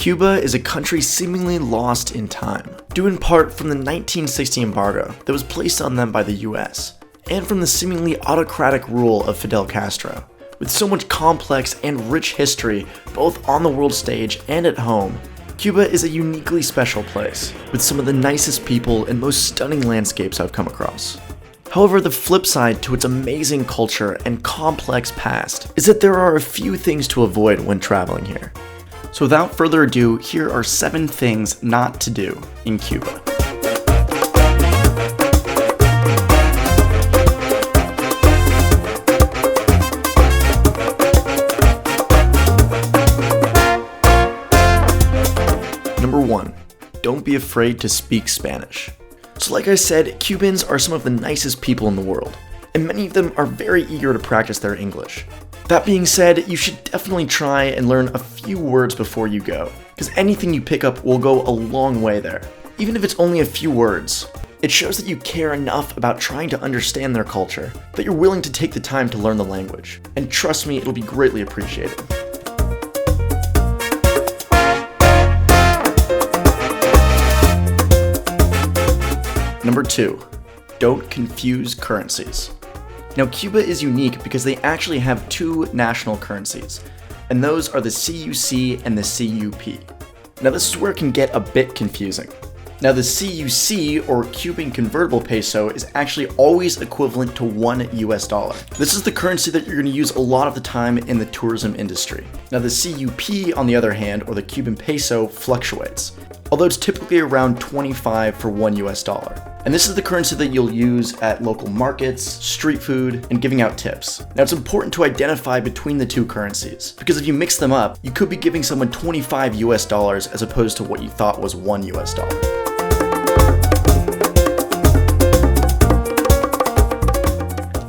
Cuba is a country seemingly lost in time, due in part from the 1960 embargo that was placed on them by the US, and from the seemingly autocratic rule of Fidel Castro. With so much complex and rich history, both on the world stage and at home, Cuba is a uniquely special place, with some of the nicest people and most stunning landscapes I've come across. However, the flip side to its amazing culture and complex past is that there are a few things to avoid when traveling here. So without further ado, here are 7 things not to do in Cuba. Number 1, don't be afraid to speak Spanish. So like I said, Cubans are some of the nicest people in the world, and many of them are very eager to practice their English. That being said, you should definitely try and learn a few words before you go, because anything you pick up will go a long way there. Even if it's only a few words, it shows that you care enough about trying to understand their culture, that you're willing to take the time to learn the language. And trust me, it'll be greatly appreciated. Number 2, don't confuse currencies. Now, Cuba is unique because they actually have 2 national currencies, and those are the CUC and the CUP. Now, this is where it can get a bit confusing. Now, the CUC, or Cuban convertible peso, is actually always equivalent to $1 US. This is the currency that you're going to use a lot of the time in the tourism industry. Now, the CUP, on the other hand, or the Cuban peso, fluctuates, although it's typically around 25 for $1 US. And this is the currency that you'll use at local markets, street food, and giving out tips. Now, it's important to identify between the 2 currencies, because if you mix them up, you could be giving someone 25 US dollars as opposed to what you thought was $1 US.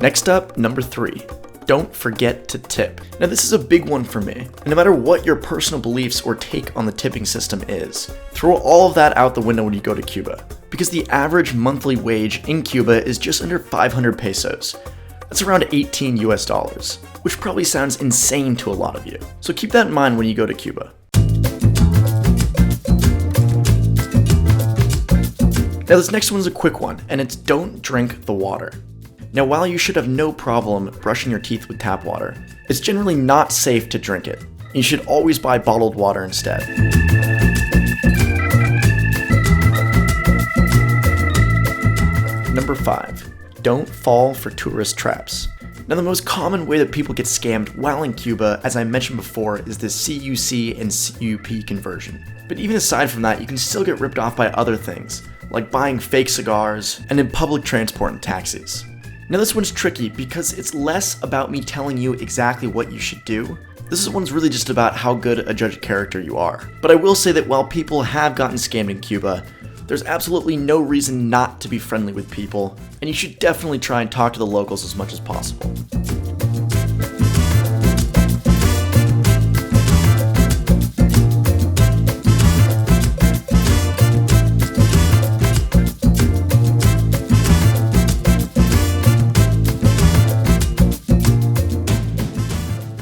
Next up, number 3. Don't forget to tip. Now, this is a big one for me. And no matter what your personal beliefs or take on the tipping system is, throw all of that out the window when you go to Cuba. Because the average monthly wage in Cuba is just under 500 pesos. That's around 18 US dollars, which probably sounds insane to a lot of you. So keep that in mind when you go to Cuba. Now, this next one's a quick one, and it's don't drink the water. Now, while you should have no problem brushing your teeth with tap water, it's generally not safe to drink it. You should always buy bottled water instead. Number 5, don't fall for tourist traps. Now, the most common way that people get scammed while in Cuba, as I mentioned before, is the CUC and CUP conversion. But even aside from that, you can still get ripped off by other things, like buying fake cigars and in public transport and taxis. Now, this one's tricky because it's less about me telling you exactly what you should do. This one's really just about how good a judge of character you are. But I will say that while people have gotten scammed in Cuba, there's absolutely no reason not to be friendly with people, and you should definitely try and talk to the locals as much as possible.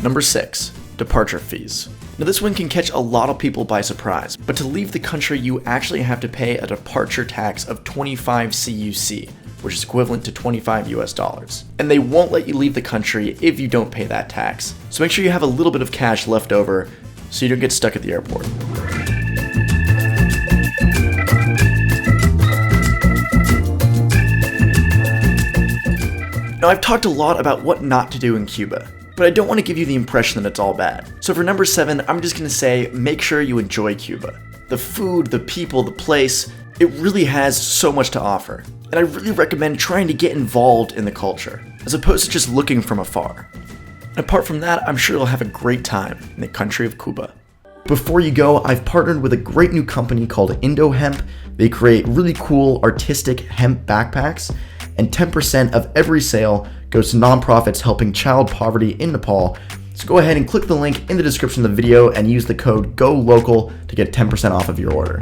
Number 6, departure fees. Now, this one can catch a lot of people by surprise, but to leave the country you actually have to pay a departure tax of 25 CUC, which is equivalent to 25 US dollars. And they won't let you leave the country if you don't pay that tax. So make sure you have a little bit of cash left over so you don't get stuck at the airport. Now, I've talked a lot about what not to do in Cuba, but I don't want to give you the impression that it's all bad. So for number 7, I'm just going to say make sure you enjoy Cuba. The food, the people, the place, it really has so much to offer. And I really recommend trying to get involved in the culture, as opposed to just looking from afar. And apart from that, I'm sure you'll have a great time in the country of Cuba. Before you go, I've partnered with a great new company called Indo Hemp. They create really cool artistic hemp backpacks, and 10% of every sale goes to nonprofits helping child poverty in Nepal. So go ahead and click the link in the description of the video and use the code GOLOCAL to get 10% off of your order.